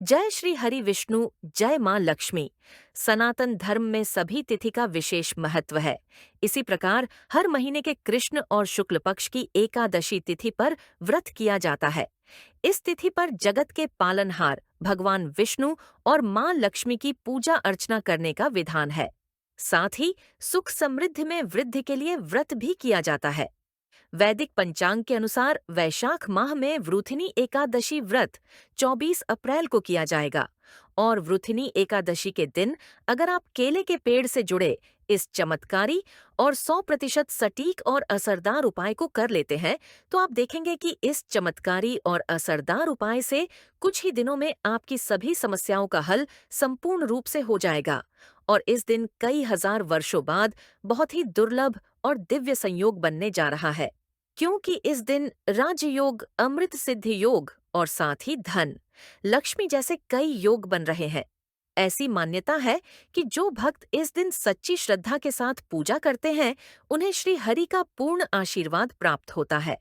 जय श्री हरि विष्णु, जय माँ लक्ष्मी। सनातन धर्म में सभी तिथि का विशेष महत्व है। इसी प्रकार हर महीने के कृष्ण और शुक्ल पक्ष की एकादशी तिथि पर व्रत किया जाता है। इस तिथि पर जगत के पालनहार भगवान विष्णु और माँ लक्ष्मी की पूजा अर्चना करने का विधान है। साथ ही सुख समृद्धि में वृद्धि के लिए व्रत भी किया जाता है। वैदिक पंचांग के अनुसार वैशाख माह में वृथिनी एकादशी व्रत 24 अप्रैल को किया जाएगा और वृथिनी एकादशी के दिन अगर आप केले के पेड़ से जुड़े इस चमत्कारी और 100% सटीक और असरदार उपाय को कर लेते हैं तो आप देखेंगे कि इस चमत्कारी और असरदार उपाय से कुछ ही दिनों में आपकी सभी समस्याओं का हल संपूर्ण रूप से हो जाएगा। और इस दिन कई हजार वर्षों बाद बहुत ही दुर्लभ और दिव्य संयोग बनने जा रहा है, क्योंकि इस दिन राजयोग, अमृत सिद्धि योग और साथ ही धन, लक्ष्मी जैसे कई योग बन रहे हैं। ऐसी मान्यता है कि जो भक्त इस दिन सच्ची श्रद्धा के साथ पूजा करते हैं, उन्हें श्री हरि का पूर्ण आशीर्वाद प्राप्त होता है।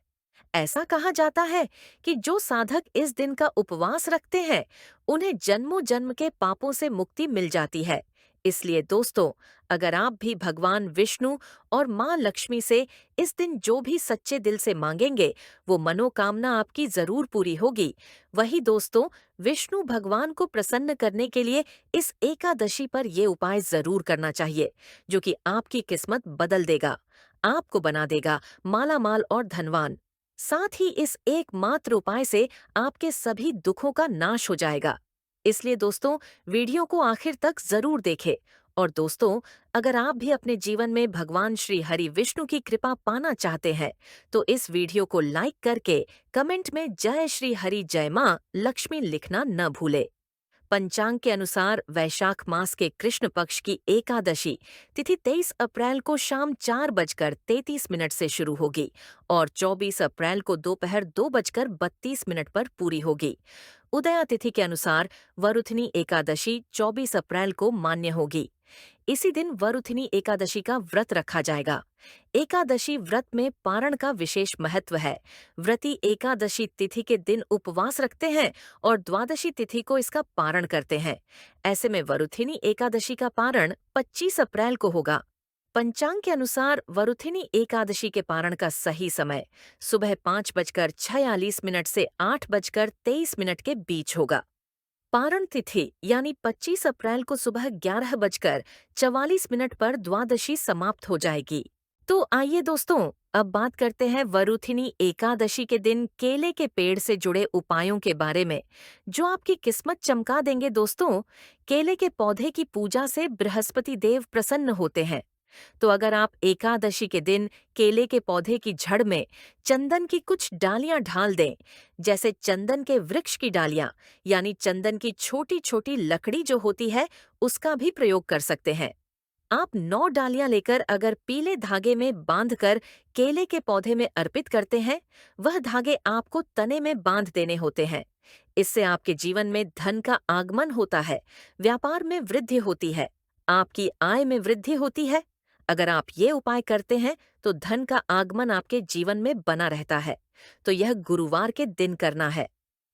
ऐसा कहा जाता है कि जो साधक इस दिन का उपवास रखते हैं, उन्हें जन्मों जन्म के पापों से मुक्ति मिल जाती है। इसलिए दोस्तों, अगर आप भी भगवान विष्णु और माँ लक्ष्मी से इस दिन जो भी सच्चे दिल से मांगेंगे, वो मनोकामना आपकी जरूर पूरी होगी। वही दोस्तों, विष्णु भगवान को प्रसन्न करने के लिए इस एकादशी पर ये उपाय जरूर करना चाहिए, जो कि आपकी किस्मत बदल देगा, आपको बना देगा माला माल और धनवान। साथ ही इस एकमात्र उपाय से आपके सभी दुखों का नाश हो जाएगा। इसलिए दोस्तों, वीडियो को आखिर तक जरूर देखें। और दोस्तों, अगर आप भी अपने जीवन में भगवान श्री हरि विष्णु की कृपा पाना चाहते हैं, तो इस वीडियो को लाइक करके कमेंट में जय श्री हरि जय माँ लक्ष्मी लिखना न भूले। पंचांग के अनुसार वैशाख मास के कृष्ण पक्ष की एकादशी तिथि 23 अप्रैल को शाम 4:33 से शुरू होगी और 24 अप्रैल को दोपहर 2:32 पर पूरी होगी। उदया तिथि के अनुसार वरुथनी एकादशी 24 अप्रैल को मान्य होगी। इसी दिन वरुथिनी एकादशी का व्रत रखा जाएगा। एकादशी व्रत में पारण का विशेष महत्व है। व्रती एकादशी तिथि के दिन उपवास रखते हैं और द्वादशी तिथि को इसका पारण करते हैं। ऐसे में वरुथिनी एकादशी का पारण 25 अप्रैल को होगा। पंचांग के अनुसार वरुथिनी एकादशी के पारण का सही समय सुबह 5:46 से 8:23 के बीच होगा। पारण तिथि यानी 25 अप्रैल को सुबह 11:44 पर द्वादशी समाप्त हो जाएगी। तो आइए दोस्तों, अब बात करते हैं वरुथिनी एकादशी के दिन केले के पेड़ से जुड़े उपायों के बारे में, जो आपकी किस्मत चमका देंगे दोस्तों। केले के पौधे की पूजा से बृहस्पति देव प्रसन्न होते हैं। तो अगर आप एकादशी के दिन केले के पौधे की जड़ में चंदन की कुछ डालियां ढाल दें, जैसे चंदन के वृक्ष की डालियां, यानी चंदन की छोटी छोटी लकड़ी जो होती है, उसका भी प्रयोग कर सकते हैं। आप 9 डालियां लेकर अगर पीले धागे में बांधकर केले के पौधे में अर्पित करते हैं, वह धागे आपको तने में बांध देने होते हैं। इससे आपके जीवन में धन का आगमन होता है, व्यापार में वृद्धि होती है, आपकी आय में वृद्धि होती है। अगर आप ये उपाय करते हैं तो धन का आगमन आपके जीवन में बना रहता है। तो यह गुरुवार के दिन करना है।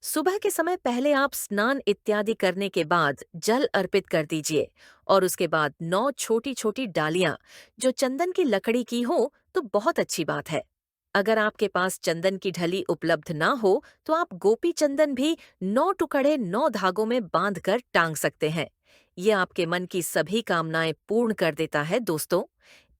सुबह के समय पहले आप स्नान इत्यादि करने के बाद जल अर्पित कर दीजिए और उसके बाद 9 छोटी छोटी डालियां जो चंदन की लकड़ी की हो तो बहुत अच्छी बात है। अगर आपके पास चंदन की ढली उपलब्ध ना हो तो आप गोपी चंदन भी 9 टुकड़े 9 धागों में बांधकर टांग सकते हैं। ये आपके मन की सभी कामनाएं पूर्ण कर देता है दोस्तों।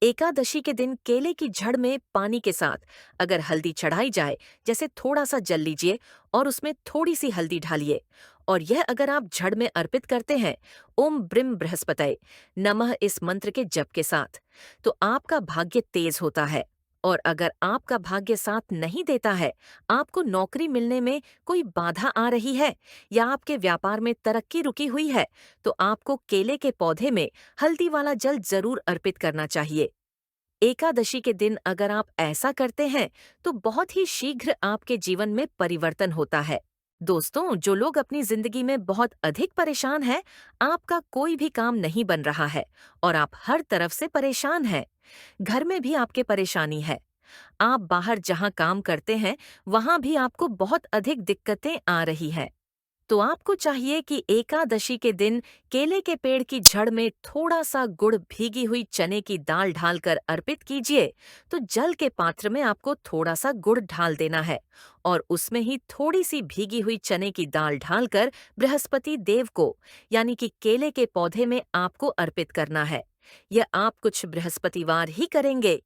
एकादशी के दिन केले की जड़ में पानी के साथ अगर हल्दी चढ़ाई जाए, जैसे थोड़ा सा जल लीजिए और उसमें थोड़ी सी हल्दी ढालिए, और यह अगर आप जड़ में अर्पित करते हैं ओम ब्रिम बृहस्पतये नमः इस मंत्र के जप के साथ, तो आपका भाग्य तेज होता है। और अगर आपका भाग्य साथ नहीं देता है, आपको नौकरी मिलने में कोई बाधा आ रही है या आपके व्यापार में तरक्की रुकी हुई है, तो आपको केले के पौधे में हल्दी वाला जल जरूर अर्पित करना चाहिए। एकादशी के दिन अगर आप ऐसा करते हैं तो बहुत ही शीघ्र आपके जीवन में परिवर्तन होता है। दोस्तों, जो लोग अपनी जिंदगी में बहुत अधिक परेशान हैं, आपका कोई भी काम नहीं बन रहा है और आप हर तरफ से परेशान हैं, घर में भी आपके परेशानी है, आप बाहर जहां काम करते हैं वहां भी आपको बहुत अधिक दिक्कतें आ रही हैं, तो आपको चाहिए कि एकादशी के दिन केले के पेड़ की जड़ में थोड़ा सा गुड़ भीगी हुई चने की दाल डालकर अर्पित कीजिए। तो जल के पात्र में आपको थोड़ा सा गुड़ ढाल देना है और उसमें ही थोड़ी सी भीगी हुई चने की दाल ढालकर बृहस्पति देव को यानी कि केले के पौधे में आपको अर्पित करना है। यह आप कुछ बृहस्पतिवार ही करेंगे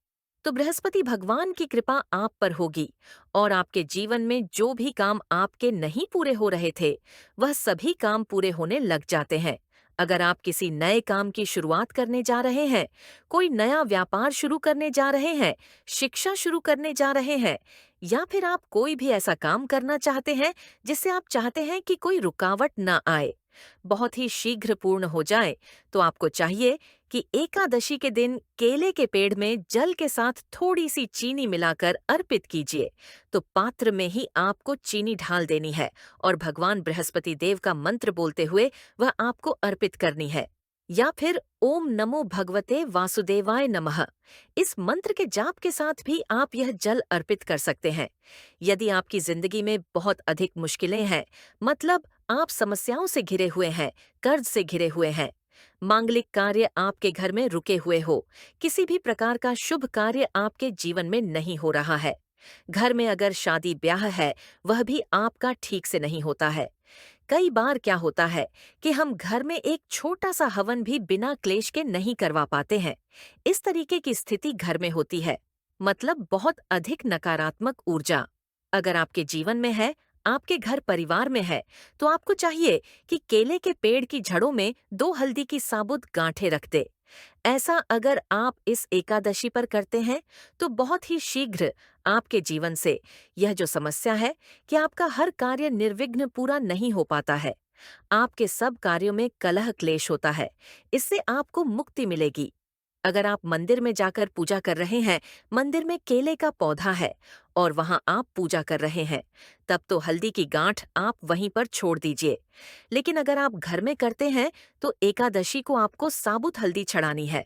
तो बृहस्पति भगवान की कृपा आप पर होगी और आपके जीवन में जो भी काम आपके नहीं पूरे हो रहे थे, वह सभी काम पूरे होने लग जाते हैं। अगर आप किसी नए काम की शुरुआत करने जा रहे हैं, कोई नया व्यापार शुरू करने जा रहे हैं, शिक्षा शुरू करने जा रहे हैं, या फिर आप कोई भी ऐसा काम करना चाहते हैं जिससे आप चाहते हैं कि कोई रुकावट न आए, बहुत ही शीघ्र पूर्ण हो जाए, तो आपको चाहिए कि एकादशी के दिन केले के पेड़ में जल के साथ थोड़ी सी चीनी मिलाकर अर्पित कीजिए। तो पात्र में ही आपको चीनी ढाल देनी है और भगवान बृहस्पति देव का मंत्र बोलते हुए वह आपको अर्पित करनी है। या फिर ओम नमो भगवते वासुदेवाय नमः, इस मंत्र के जाप के साथ भी आप यह जल अर्पित कर सकते हैं। यदि आपकी जिंदगी में बहुत अधिक मुश्किलें हैं, मतलब आप समस्याओं से घिरे हुए हैं, कर्ज से घिरे हुए हैं, मांगलिक कार्य आपके घर में रुके हुए हो, किसी भी प्रकार का शुभ कार्य आपके जीवन में नहीं हो रहा है, घर में अगर शादी ब्याह है वह भी आपका ठीक से नहीं होता है। कई बार क्या होता है कि हम घर में एक छोटा सा हवन भी बिना क्लेश के नहीं करवा पाते हैं। इस तरीके की स्थिति घर में होती है, मतलब बहुत अधिक नकारात्मक ऊर्जा अगर आपके जीवन में है, आपके घर परिवार में है, तो आपको चाहिए कि केले के पेड़ की जड़ों में 2 हल्दी की साबुत गांठें रख दे। ऐसा अगर आप इस एकादशी पर करते हैं तो बहुत ही शीघ्र आपके जीवन से यह जो समस्या है कि आपका हर कार्य निर्विघ्न पूरा नहीं हो पाता है, आपके सब कार्यों में कलह क्लेश होता है, इससे आपको मुक्ति मिलेगी। अगर आप मंदिर में जाकर पूजा कर रहे हैं, मंदिर में केले का पौधा है और वहां आप पूजा कर रहे हैं, तब तो हल्दी की गांठ आप वहीं पर छोड़ दीजिए। लेकिन अगर आप घर में करते हैं तो एकादशी को आपको साबुत हल्दी चढ़ानी है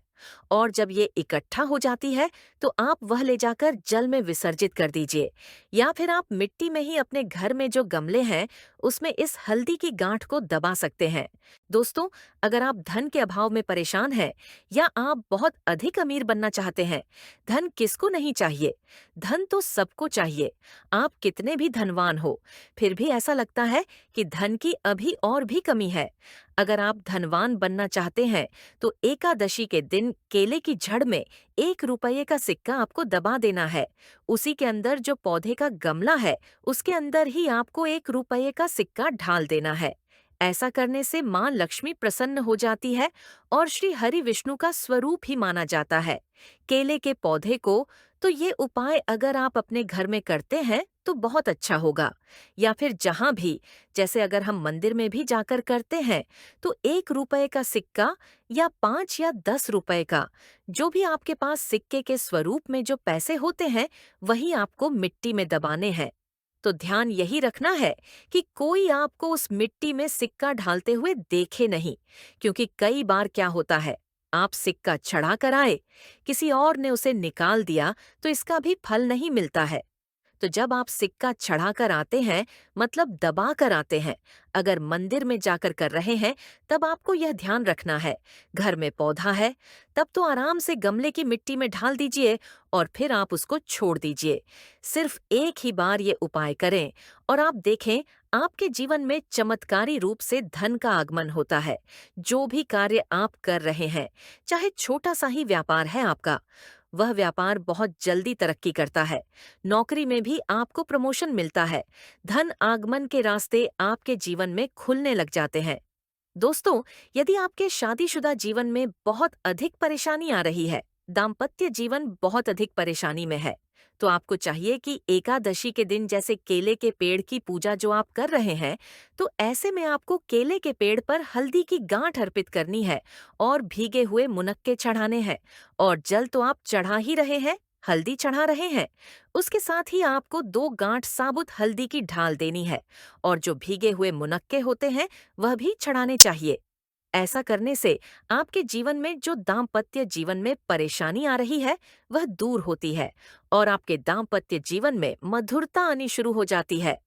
और जब ये इकट्ठा हो जाती है तो आप वह ले जाकर जल में विसर्जित कर दीजिए, या फिर आप मिट्टी में ही अपने घर में जो गमले हैं उसमें इस हल्दी की गांठ को दबा सकते हैं। दोस्तों, अगर आप धन के अभाव में परेशान हैं या आप बहुत अधिक अमीर बनना चाहते हैं, धन किसको नहीं चाहिए, धन तो सबको चाहिए। आप कितने भी धनवान हो, फिर भी ऐसा लगता है कि धन की अभी और भी कमी है। अगर आप धनवान बनना चाहते हैं तो एकादशी के दिन केले की जड़ में 1 रुपये का सिक्का आपको दबा देना है। उसी के अंदर जो पौधे का गमला है उसके अंदर ही आपको 1 रुपये का सिक्का ढाल देना है। ऐसा करने से माँ लक्ष्मी प्रसन्न हो जाती है और श्री हरि विष्णु का स्वरूप ही माना जाता है केले के पौधे को। तो ये उपाय अगर आप अपने घर में करते हैं तो बहुत अच्छा होगा, या फिर जहाँ भी, जैसे अगर हम मंदिर में भी जाकर करते हैं तो 1 रुपये का सिक्का या 5 या 10 रुपए का, जो भी आपके पास सिक्के के स्वरूप में जो पैसे होते हैं वही आपको मिट्टी में दबाने हैं। तो ध्यान यही रखना है कि कोई आपको उस मिट्टी में सिक्का ढालते हुए देखे नहीं, क्योंकि कई बार क्या होता है, आप सिक्का चढ़ा कर आए, किसी और ने उसे निकाल दिया तो इसका भी फल नहीं मिलता है। तो जब आप सिक्का चढ़ाकर आते हैं, मतलब दबा कर आते हैं, अगर मंदिर में जाकर कर रहे हैं, तब आपको यह ध्यान रखना है, घर में पौधा है, तब तो आराम से गमले की मिट्टी में ढाल दीजिए और फिर आप उसको छोड़ दीजिए। सिर्फ एक ही बार ये उपाय करें और आप देखें आपके जीवन में चमत्कारी रूप से धन का आगमन होता है। जो भी कार्य आप कर रहे हैं, चाहे छोटा सा ही व्यापार है आपका, वह व्यापार बहुत जल्दी तरक्की करता है। नौकरी में भी आपको प्रमोशन मिलता है। धन आगमन के रास्ते आपके जीवन में खुलने लग जाते हैं। दोस्तों, यदि आपके शादीशुदा जीवन में बहुत अधिक परेशानी आ रही है, दाम्पत्य जीवन बहुत अधिक परेशानी में है, तो आपको चाहिए कि एकादशी के दिन जैसे केले के पेड़ की पूजा जो आप कर रहे हैं, तो ऐसे में आपको केले के पेड़ पर हल्दी की गांठ अर्पित करनी है और भीगे हुए मुनक्के चढ़ाने हैं। और जल तो आप चढ़ा ही रहे हैं, हल्दी चढ़ा रहे हैं, उसके साथ ही आपको 2 गांठ साबुत हल्दी की ढाल देनी है और जो भीगे हुए मुनक्के होते हैं वह भी चढ़ाने चाहिए। ऐसा करने से आपके जीवन में जो दाम्पत्य जीवन में परेशानी आ रही है वह दूर होती है और आपके दाम्पत्य जीवन में मधुरता आनी शुरू हो जाती है।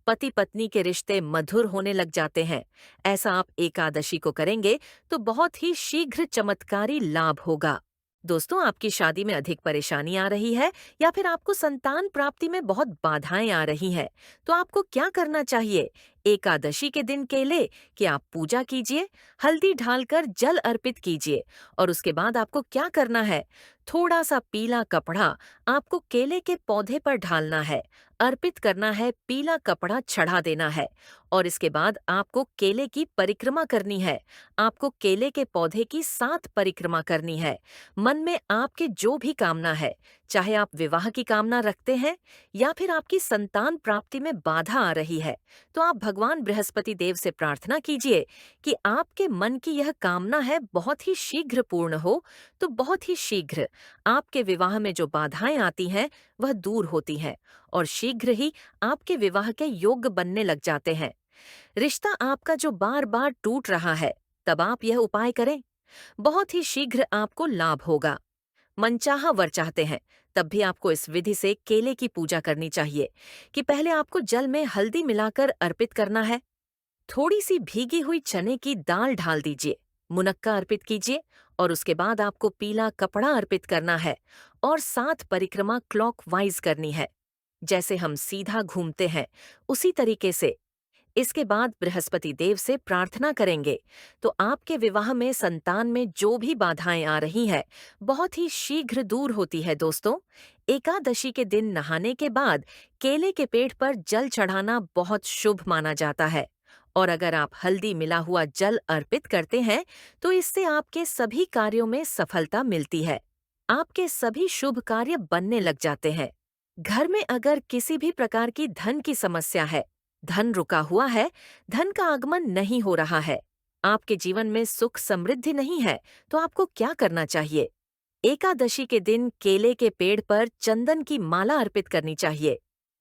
पति पत्नी के रिश्ते मधुर होने लग जाते हैं। ऐसा आप एकादशी को करेंगे तो बहुत ही शीघ्र चमत्कारी लाभ होगा। दोस्तों, आपकी शादी में अधिक परेशानी आ रही है या फिर आपको संतान प्राप्ति में बहुत बाधाएं आ रही हैं, तो आपको क्या करना चाहिए? एकादशी के दिन केले की आप पूजा कीजिए, हल्दी ढालकर जल अर्पित कीजिए और उसके बाद आपको क्या करना है? थोड़ा सा पीला कपड़ा आपको केले के पौधे पर ढालना है, अर्पित करना है, पीला कपड़ा चढ़ा देना है और इसके बाद आपको केले की परिक्रमा करनी है। आपको केले के पौधे की 7 परिक्रमा करनी है। मन में आपके जो भी कामना है, चाहे आप विवाह की कामना रखते हैं या फिर आपकी संतान प्राप्ति में बाधा आ रही है, तो आप भगवान बृहस्पति देव से प्रार्थना कीजिए कि आपके मन की यह कामना है बहुत ही शीघ्र पूर्ण हो, तो बहुत ही शीघ्र आपके विवाह में जो बाधाएं आती हैं वह दूर होती हैं और शीघ्र ही आपके विवाह के योग्य बनने लग जाते हैं। रिश्ता आपका जो बार बार टूट रहा है, तब आप यह उपाय करें, बहुत ही शीघ्र आपको लाभ होगा। मनचाहा वर चाहते हैं, तब भी आपको इस विधि से केले की पूजा करनी चाहिए कि पहले आपको जल में हल्दी मिलाकर अर्पित करना है, थोड़ी सी भीगी हुई चने की दाल ढाल दीजिए, मुनक्का अर्पित कीजिए और उसके बाद आपको पीला कपड़ा अर्पित करना है और 7 परिक्रमा क्लॉकवाइज करनी है। जैसे हम सीधा घूमते हैं, उसी तरीके से। इसके बाद बृहस्पति देव से प्रार्थना करेंगे तो आपके विवाह में संतान में जो भी बाधाएं आ रही हैं, बहुत ही शीघ्र दूर होती है। दोस्तों, एकादशी के दिन नहाने के बाद केले के पेड़ पर जल चढ़ाना बहुत शुभ माना जाता है और अगर आप हल्दी मिला हुआ जल अर्पित करते हैं तो इससे आपके सभी कार्यों में सफलता मिलती है। आपके सभी शुभ कार्य बनने लग जाते हैं। घर में अगर किसी भी प्रकार की धन की समस्या है, धन रुका हुआ है, धन का आगमन नहीं हो रहा है, आपके जीवन में सुख समृद्धि नहीं है, तो आपको क्या करना चाहिए? एकादशी के दिन केले के पेड़ पर चंदन की माला अर्पित करनी चाहिए।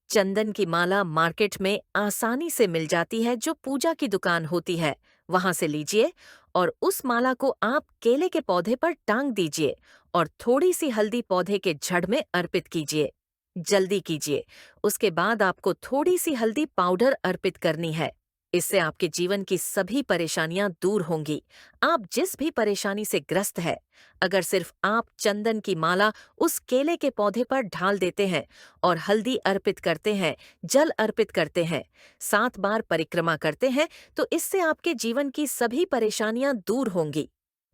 चंदन की माला मार्केट में आसानी से मिल जाती है, जो पूजा की दुकान होती है, वहां से लीजिए और उस माला को आप केले के पौधे पर टांग दीजिए और थोड़ी सी हल्दी पौधे के जड़ में अर्पित कीजिए। जल्दी कीजिए, उसके बाद आपको थोड़ी सी हल्दी पाउडर अर्पित करनी है। इससे आपके जीवन की सभी परेशानियां दूर होंगी। आप जिस भी परेशानी से ग्रस्त है, अगर सिर्फ आप चंदन की माला उस केले के पौधे पर ढाल देते हैं और हल्दी अर्पित करते हैं, जल अर्पित करते हैं, 7 बार परिक्रमा करते हैं, तो इससे आपके जीवन की सभी परेशानियां दूर होंगी।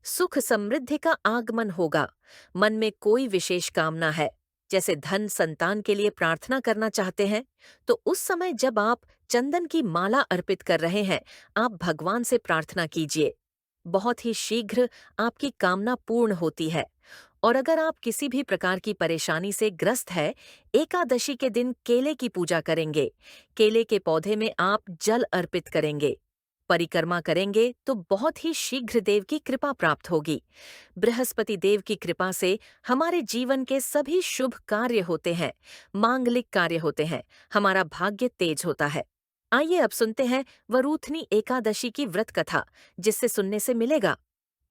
सुख समृद्धि का आगमन होगा। मन में कोई विशेष कामना है, जैसे धन, संतान के लिए प्रार्थना करना चाहते हैं, तो उस समय जब आप चंदन की माला अर्पित कर रहे हैं, आप भगवान से प्रार्थना कीजिए। बहुत ही शीघ्र आपकी कामना पूर्ण होती है। और अगर आप किसी भी प्रकार की परेशानी से ग्रस्त है, एकादशी के दिन केले की पूजा करेंगे। केले के पौधे में आप जल अर्पित करेंगे, परिक्रमा करेंगे तो बहुत ही शीघ्र देव की कृपा प्राप्त होगी। बृहस्पति देव की कृपा से हमारे जीवन के सभी शुभ कार्य होते हैं, मांगलिक कार्य होते हैं, हमारा भाग्य तेज होता है। आइए अब सुनते हैं वरूथनी एकादशी की व्रत कथा, जिससे सुनने से मिलेगा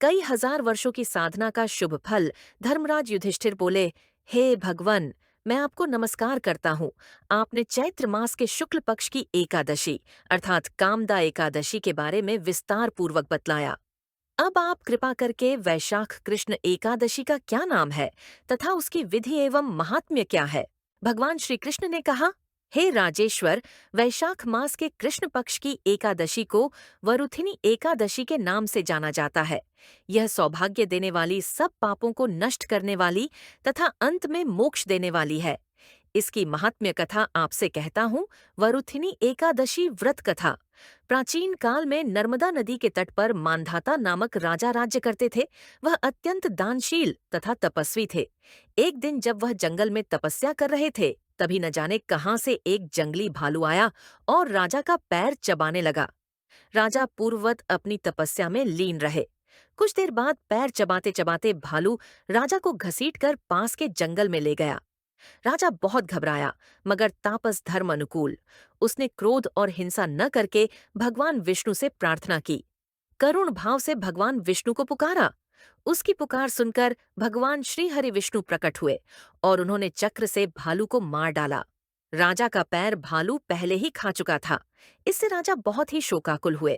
कई हजार वर्षों की साधना का शुभ फल। धर्मराज युधिष्ठिर बोले, हे भगवन, मैं आपको नमस्कार करता हूँ। आपने चैत्र मास के शुक्ल पक्ष की एकादशी अर्थात कामदा एकादशी के बारे में विस्तार पूर्वक बतलाया। अब आप कृपा करके वैशाख कृष्ण एकादशी का क्या नाम है तथा उसकी विधि एवं महात्म्य क्या है? भगवान श्री कृष्ण ने कहा, हे राजेश्वर, वैशाख मास के कृष्ण पक्ष की एकादशी को वरुथिनी एकादशी के नाम से जाना जाता है। यह सौभाग्य देने वाली, सब पापों को नष्ट करने वाली तथा अंत में मोक्ष देने वाली है। इसकी महात्म्य कथा आपसे कहता हूँ। वरुथिनी एकादशी व्रत कथा। प्राचीन काल में नर्मदा नदी के तट पर मांधाता नामक राजा राज्य करते थे। वह अत्यंत दानशील तथा तपस्वी थे। एक दिन जब वह जंगल में तपस्या कर रहे थे, तभी न जाने कहाँ से एक जंगली भालू आया और राजा का पैर चबाने लगा। राजा पूर्ववत अपनी तपस्या में लीन रहे। कुछ देर बाद पैर चबाते चबाते भालू राजा को घसीटकर पास के जंगल में ले गया। राजा बहुत घबराया, मगर तापस धर्म अनुकूल उसने क्रोध और हिंसा न करके भगवान विष्णु से प्रार्थना की। करुण भाव से भगवान विष्णु को पुकारा। उसकी पुकार सुनकर भगवान श्री हरि विष्णु प्रकट हुए और उन्होंने चक्र से भालू को मार डाला। राजा का पैर भालू पहले ही खा चुका था। इससे राजा बहुत ही शोकाकुल हुए।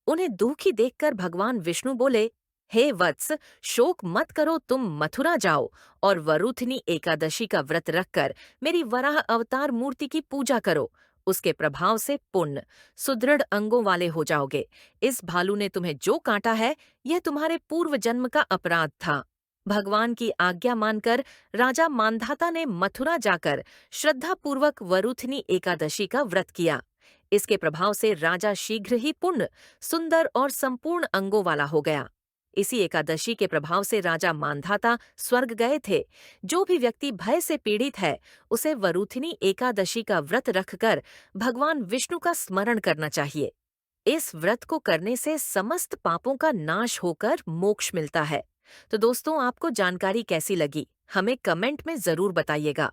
उन्हें दुखी देखकर भगवान विष्णु बोले, हे वत्स, शोक मत करो, तुम मथुरा जाओ और वरुथनी एकादशी का व्रत रखकर मेरी वराह अवतार मूर्ति की पूजा करो। उसके प्रभाव से पुण्य, सुदृढ़ अंगों वाले हो जाओगे। इस भालू ने तुम्हें जो काटा है, यह तुम्हारे पूर्व जन्म का अपराध था। भगवान की आज्ञा मानकर राजा मांधाता ने मथुरा जाकर श्रद्धापूर्वक वरुथनी एकादशी का व्रत किया। इसके प्रभाव से राजा शीघ्र ही पुण्य, सुंदर और संपूर्ण अंगों वाला हो गया। इसी एकादशी के प्रभाव से राजा मांधाता स्वर्ग गए थे। जो भी व्यक्ति भय से पीड़ित है, उसे वरुथिनी एकादशी का व्रत रखकर भगवान विष्णु का स्मरण करना चाहिए। इस व्रत को करने से समस्त पापों का नाश होकर मोक्ष मिलता है। तो दोस्तों, आपको जानकारी कैसी लगी? हमें कमेंट में जरूर बताइएगा।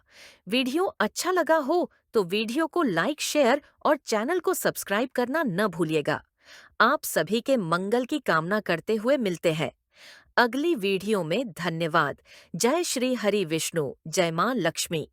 वीडियो अच्छा लगा हो तो वीडियो को लाइक, शेयर और चैनल को सब्सक्राइब करना न भूलिएगा। आप सभी के मंगल की कामना करते हुए मिलते हैं अगली वीडियो में। धन्यवाद। जय श्री हरि विष्णु, जय मां लक्ष्मी।